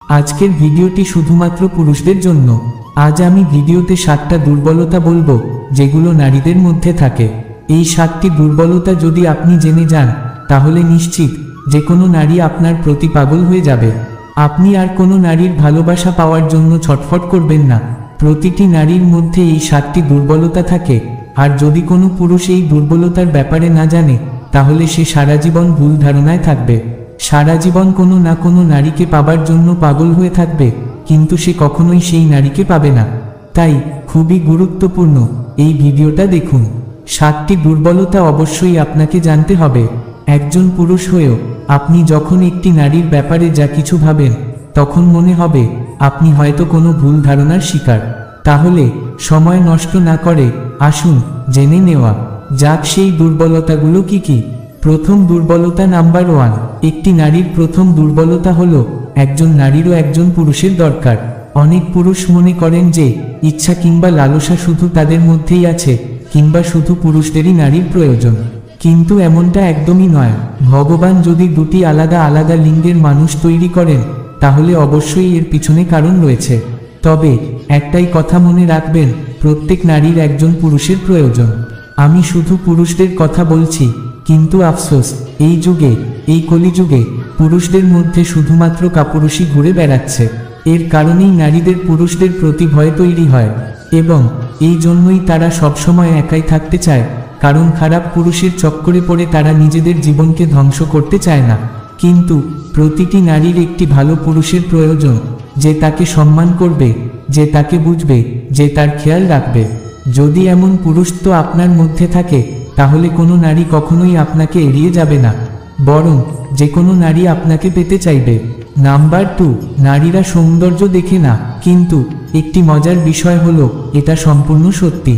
আজকের ভিডিওটি শুধুমাত্র পুরুষদের জন্য। আজ আমি ভিডিওতে 7টা দুর্বলতা বলবো যেগুলো নারীদের মধ্যে থাকে। এই 7টি দুর্বলতা যদি আপনি জেনে যান তাহলে নিশ্চিত যে কোনো নারী আপনার প্রতি পাগল হয়ে যাবে। আপনি আর কোনো নারীর ভালোবাসা পাওয়ার জন্য ছটফট করবেন না। প্রতিটি নারীর মধ্যে এই 7টি দুর্বলতা থাকে, আর যদি কোনো পুরুষ এই দুর্বলতার ব্যাপারে না জানে তাহলে সে সারা জীবন ভুল ধারণায় থাকবে। সারা জীবন কোনো না কোনো নারীকে পাবার জন্য পাগল হয়ে থাকবে, কিন্তু সে কখনোই সেই নারীকে পাবে না। তাই খুবই গুরুত্বপূর্ণ এই ভিডিওটা দেখুন। 7টি দুর্বলতা অবশ্যই আপনাকে জানতে হবে। একজন পুরুষ হয়েও আপনি যখন একটি নারীর ব্যাপারে যা কিছু ভাবেন তখন মনে হবে আপনি হয়তো কোনো ভুল ধারণার শিকার। তাহলে সময় নষ্ট না করে আসুন জেনে নেওয়া যাক সেই দুর্বলতাগুলো কি কি। প্রথম দুর্বলতা নাম্বার 1। একটি নারীর প্রথম দুর্বলতা হলো একজন নারীরও একজন পুরুষের দরকার। অনেক পুরুষ মনে করেন যে ইচ্ছা কিংবা লালসা শুধু তাদের মধ্যেই আছে, কিংবা শুধু পুরুষদেরই নারীর প্রয়োজন। কিন্তু এমনটা একদমই নয়। ভগবান যদি দুটি আলাদা আলাদা লিঙ্গের মানুষ তৈরি করেন তাহলে অবশ্যই এর পিছনে কারণ রয়েছে। তবে একটাই কথা মনে রাখবেন, প্রত্যেক নারীর একজন পুরুষের প্রয়োজন। আমি শুধু পুরুষদের কথা বলছি, কিন্তু আফসোস এই যুগে, এই কলিযুগে পুরুষদের মধ্যে শুধুমাত্র কাপুরুষই ঘুরে বেড়াচ্ছে। এর কারণেই নারীদের পুরুষদের প্রতি ভয় তৈরি হয়, এবং এই জন্যই তারা সবসময় একাই থাকতে চায়, কারণ খারাপ পুরুষের চক্করে পড়ে তারা নিজেদের জীবনকে ধ্বংস করতে চায় না। কিন্তু প্রতিটি নারীর একটি ভালো পুরুষের প্রয়োজন, যে তাকে সম্মান করবে, যে তাকে বুঝবে, যে তার খেয়াল রাখবে। যদি এমন পুরুষ তো আপনার মধ্যে থাকে তাহলে কোনো নারী কখনোই আপনাকে এড়িয়ে যাবে না, বরং যে কোনো নারী আপনাকে পেতে চাইবে। নাম্বার 2। নারীরা সৌন্দর্য দেখে না, কিন্তু একটি মজার বিষয় হলো এটা সম্পূর্ণ সত্যি।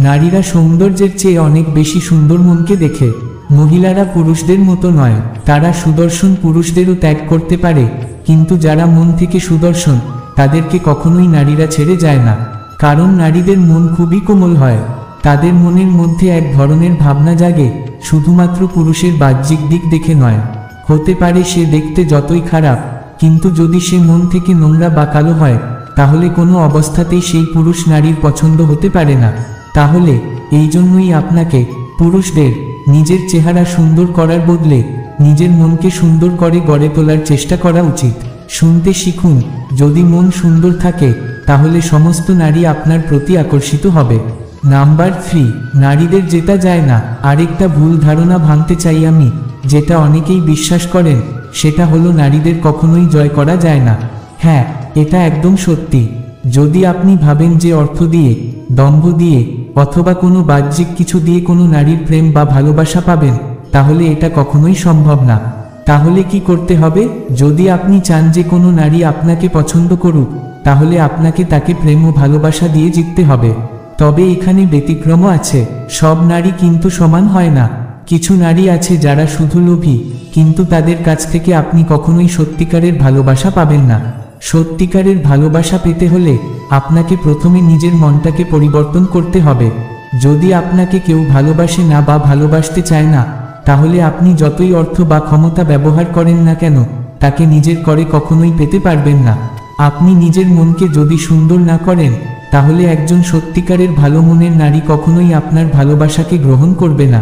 নারীরা সৌন্দর্যের চেয়ে অনেক বেশি সুন্দর মনকে দেখে। মহিলারা পুরুষদের মতো নয়, তারা সুদর্শন পুরুষদেরও ত্যাগ করতে পারে, কিন্তু যারা মন থেকে সুদর্শন তাদেরকে কখনোই নারীরা ছেড়ে যায় না। কারণ নারীদের মন খুবই কোমল হয়। তাদের মনের মধ্যে এক ধরনের ভাবনা জাগে, শুধুমাত্র পুরুষের বাহ্যিক দিক দেখে নয়। হতে পারে সে দেখতে যতই খারাপ, কিন্তু যদি সে মন থেকে নোংরা বা কালো হয় তাহলে কোনো অবস্থাতেই সেই পুরুষ নারীর পছন্দ হতে পারে না। তাহলে এই জন্যই আপনাকে পুরুষদের নিজের চেহারা সুন্দর করার বদলে নিজের মনকে সুন্দর করে গড়ে তোলার চেষ্টা করা উচিত। শুনতে শিখুন, যদি মন সুন্দর থাকে তাহলে সমস্ত নারী আপনার প্রতি আকর্ষিত হবে। নাম্বার 3। নারীদের জেতা যায় না। আরেকটা ভুল ধারণা ভাঙতে চাই আমি, যেটা অনেকেই বিশ্বাস করেন, সেটা হলো নারীদের কখনোই জয় করা যায় না। হ্যাঁ, এটা একদম সত্যি। যদি আপনি ভাবেন যে অর্থ দিয়ে, দম্ভ দিয়ে অথবা কোনো বাহ্যিক কিছু দিয়ে কোনো নারীর প্রেম বা ভালোবাসা পাবেন, তাহলে এটা কখনোই সম্ভব না। তাহলে কি করতে হবে? যদি আপনি চান যে কোনো নারী আপনাকে পছন্দ করুক, তাহলে আপনাকে তাকে প্রেম ও ভালোবাসা দিয়ে জিততে হবে। তবে এখানে ব্যতিক্রমও আছে। সব নারী কিন্তু সমান হয় না। কিছু নারী আছে যারা শুধু লোভী, কিন্তু তাদের কাছ থেকে আপনি কখনোই সত্যিকারের ভালোবাসা পাবেন না। সত্যিকারের ভালোবাসা পেতে হলে আপনাকে প্রথমে নিজের মনটাকে পরিবর্তন করতে হবে। যদি আপনাকে কেউ ভালোবাসে না বা ভালোবাসতে চায় না, তাহলে আপনি যতই অর্থ বা ক্ষমতা ব্যবহার করেন না কেন তাকে নিজের করে কখনোই পেতে পারবেন না। আপনি নিজের মনকে যদি সুন্দর না করেন তাহলে একজন সত্যিকারের ভালো মনের নারী কখনোই আপনার ভালোবাসাকে গ্রহণ করবে না।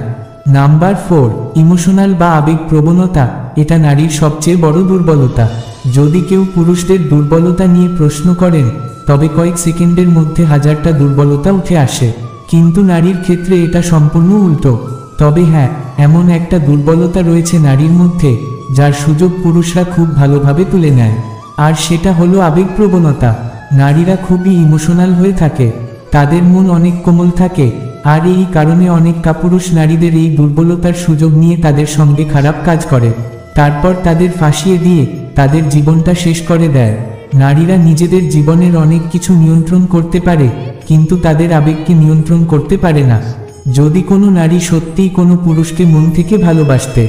নাম্বার 4। ইমোশনাল বা আবেগ প্রবণতা। এটা নারীর সবচেয়ে বড় দুর্বলতা। যদি কেউ পুরুষদের দুর্বলতা নিয়ে প্রশ্ন করেন তবে কয়েক সেকেন্ডের মধ্যে হাজারটা দুর্বলতা উঠে আসে, কিন্তু নারীর ক্ষেত্রে এটা সম্পূর্ণ উল্টো। তবে হ্যাঁ, এমন একটা দুর্বলতা রয়েছে নারীর মধ্যে যার সুযোগ পুরুষরা খুব ভালোভাবে তুলে নেয়, আর সেটা হলো আবেগপ্রবণতা। নারীরা খুবই ইমোশনাল হয়ে থাকে, তাদের মন অনেক কোমল থাকে, আর এই কারণে অনেক কাপুরুষ নারীদের এই দুর্বলতার সুযোগ নিয়ে তাদের সঙ্গে খারাপ কাজ করে, তারপর তাদের ফাঁসিয়ে দিয়ে তাদের জীবনটা শেষ করে দেয়। নারীরা নিজেদের জীবনের অনেক কিছু নিয়ন্ত্রণ করতে পারে, কিন্তু তাদের আবেগকে নিয়ন্ত্রণ করতে পারে না। যদি কোনো নারী সত্যিই কোনো পুরুষকে মন থেকে ভালোবাসতে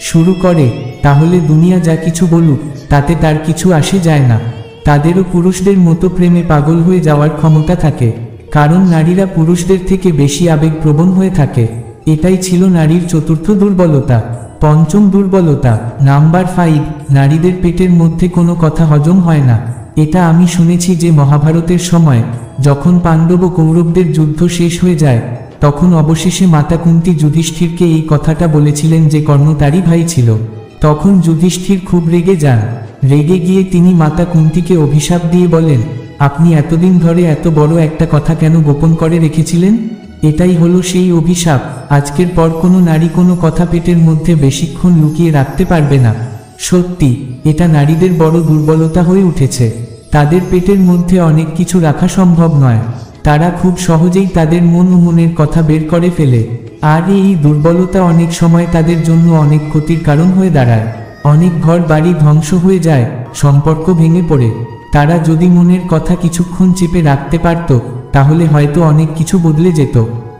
শুরু করে, তাহলে দুনিয়া যা কিছু বলুক তাতে তার কিছু আসে যায় না। তাদেরও পুরুষদের মতো প্রেমে পাগল হয়ে যাওয়ার ক্ষমতা থাকে, কারণ নারীরা পুরুষদের থেকে বেশি আবেগপ্রবণ হয়ে থাকে। এটাই ছিল নারীর চতুর্থ দুর্বলতা। পঞ্চম দুর্বলতা নাম্বার 5, নারীদের পেটের মধ্যে কোনো কথা হজম হয় না। এটা আমি শুনেছি যে মহাভারতের সময় যখন পাণ্ডব ও কৌরবদের যুদ্ধ শেষ হয়ে যায়, তখন অবশেষে মাতা কুন্তী যুধিষ্ঠিরকে এই কথাটা বলেছিলেন যে কর্ণ তারই ভাই ছিল। তখন যুধিষ্ঠির খুব রেগে যান। রেগে গিয়ে তিনি মাতা কুন্তীকে অভিশাপ দিয়ে বলেন, আপনি এতদিন ধরে এত বড় একটা কথা কেন গোপন করে রেখেছিলেন? এটাই হলো সেই অভিশাপ। আজকের পর কোনো নারী কোনো কথা পেটের মধ্যে বেশিক্ষণ লুকিয়ে রাখতে পারবে না। সত্যি, এটা নারীদের বড় দুর্বলতা হয়ে উঠেছে। তাদের পেটের মধ্যে অনেক কিছু রাখা সম্ভব নয়। তারা খুব সহজেই তাদের মন ও মনের কথা বের করে ফেলে। আর এই দুর্বলতা অনেক সময় তাদের জন্য অনেক ক্ষতির কারণ হয়ে দাঁড়ায়। অনেক ঘর বাড়ি ধ্বংস হয়ে যায়, সম্পর্ক ভেঙে পড়ে। তারা যদি মনের কথা কিছুক্ষণ চেপে রাখতে পারত, তাহলে হয়তো অনেক কিছু বদলে যেত।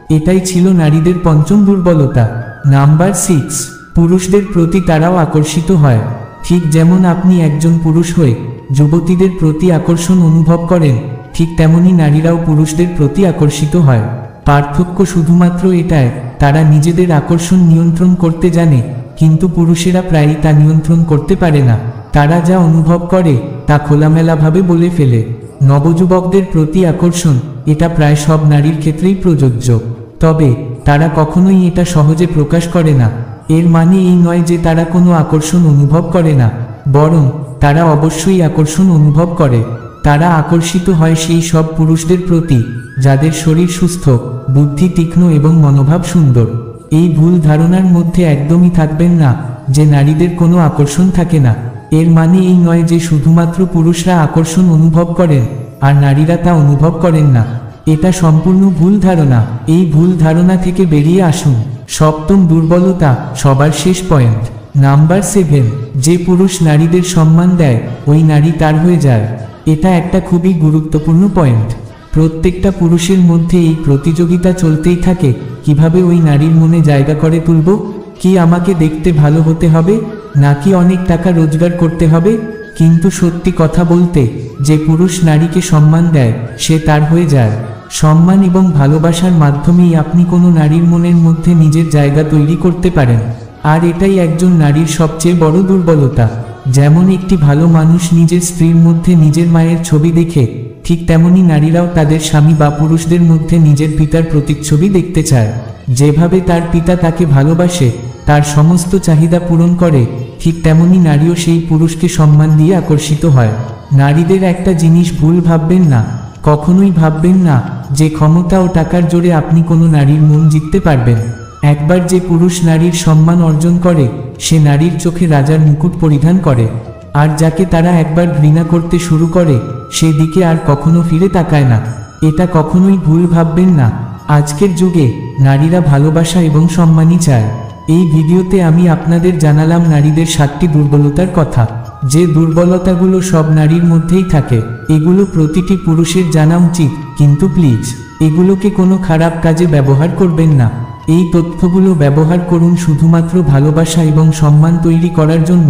এটাই ছিল নারীদের পঞ্চম দুর্বলতা। নাম্বার 6, পুরুষদের প্রতি তারাও আকর্ষিত হয়। ঠিক যেমন আপনি একজন পুরুষ হয়ে যুবতীদের প্রতি আকর্ষণ অনুভব করেন, ঠিক তেমনি নারীরাও পুরুষদের প্রতি আকর্ষিত হয়। পার্থক্য শুধুমাত্র এটাই, তারা নিজেদের আকর্ষণ নিয়ন্ত্রণ করতে জানে, কিন্তু পুরুষেরা প্রায়ই তা নিয়ন্ত্রণ করতে পারে না। তারা যা অনুভব করে তা খোলামেলাভাবে বলে ফেলে। নবযুবকদের প্রতি আকর্ষণ, এটা প্রায় সব নারীর ক্ষেত্রেই প্রযোজ্য। তবে তারা কখনোই এটা সহজে প্রকাশ করে না। এর মানে এই নয় যে তারা কোনো আকর্ষণ অনুভব করে না, বরং তারা অবশ্যই আকর্ষণ অনুভব করে। তারা আকর্ষিত হয় সেই সব পুরুষদের প্রতি যাদের শরীর সুস্থ, বুদ্ধি তীক্ষ্ণ এবং মনোভাব সুন্দর। এই ভুল ধারণার মধ্যে একদমই থাকবেন না যে নারীদের কোনো আকর্ষণ থাকে না। এর মানে এই নয় যে শুধুমাত্র পুরুষরা আকর্ষণ অনুভব করেন আর নারীরা তা অনুভব করেন না। এটা সম্পূর্ণ ভুল ধারণা। এই ভুল ধারণা থেকে বেরিয়ে আসুন। সপ্তম দুর্বলতা, সবার শেষ পয়েন্ট, নাম্বার 7, যে পুরুষ নারীদের সম্মান দেয় ওই নারী তার হয়ে যায়। এটা একটা খুবই গুরুত্বপূর্ণ পয়েন্ট। প্রত্যেকটা পুরুষের মধ্যে এই প্রতিযোগিতা চলতেই থাকে, কিভাবে ওই নারীর মনে জায়গা করে তুলব। কি আমাকে দেখতে ভালো হতে হবে, নাকি অনেক টাকা রোজগার করতে হবে? কিন্তু সত্যি কথা বলতে, যে পুরুষ নারীকে সম্মান দেয় সে তার হয়ে যায়। সম্মান এবং ভালোবাসার মাধ্যমেই আপনি কোনো নারীর মনের মধ্যে নিজের জায়গা তৈরি করতে পারেন। আর এটাই একজন নারীর সবচেয়ে বড় দুর্বলতা। যেমন একটি ভালো মানুষ নিজের স্ত্রীর মধ্যে নিজের মায়ের ছবি দেখে, ঠিক তেমনি নারীরাও তাদের স্বামী বা পুরুষদের মধ্যে নিজের পিতার প্রতিচ্ছবি দেখতে চায়। যেভাবে তার পিতা তাকে ভালোবাসে, তার সমস্ত চাহিদা পূরণ করে, ঠিক তেমনি নারীও সেই পুরুষকে সম্মান দিয়ে আকর্ষিত হয়। নারীদের একটা জিনিস ভুল ভাববেন না, কখনোই ভাববেন না যে ক্ষমতা ও টাকার জোরে আপনি কোনো নারীর মন জিততে পারবেন। একবার যে পুরুষ নারীর সম্মান অর্জন করে, সে নারীর চোখে রাজার মুকুট পরিধান করে। আর যাকে তারা একবার ঘৃণা করতে শুরু করে, সেদিকে আর কখনো ফিরে তাকায় না। এটা কখনোই ভুল ভাববেন না। আজকের যুগে নারীরা ভালোবাসা এবং সম্মানই চায়। এই ভিডিওতে আমি আপনাদের জানালাম নারীদের 7টি দুর্বলতার কথা। যে দুর্বলতাগুলো সব নারীর মধ্যেই থাকে, এগুলো প্রতিটি পুরুষের জানা উচিত। কিন্তু প্লিজ এগুলোকে কোনো খারাপ কাজে ব্যবহার করবেন না। এই তথ্যগুলো ব্যবহার করুন শুধুমাত্র ভালোবাসা এবং সম্মান তৈরি করার জন্য,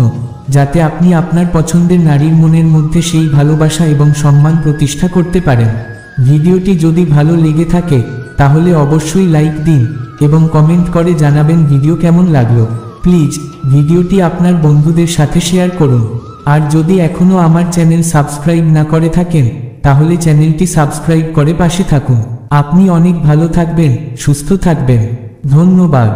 যাতে আপনি আপনার পছন্দের নারীর মনের মধ্যে সেই ভালোবাসা এবং সম্মান প্রতিষ্ঠা করতে পারেন। ভিডিওটি যদি ভালো লেগে থাকে তাহলে অবশ্যই লাইক দিন এবং কমেন্ট করে জানাবেন ভিডিও কেমন লাগলো। প্লিজ ভিডিওটি আপনার বন্ধুদের সাথে শেয়ার করুন। আর যদি এখনও আমার চ্যানেল সাবস্ক্রাইব না করে থাকেন, তাহলে চ্যানেলটি সাবস্ক্রাইব করে পাশে থাকুন। আপনি অনেক ভালো থাকবেন, সুস্থ থাকবেন। ধন্যবাদ।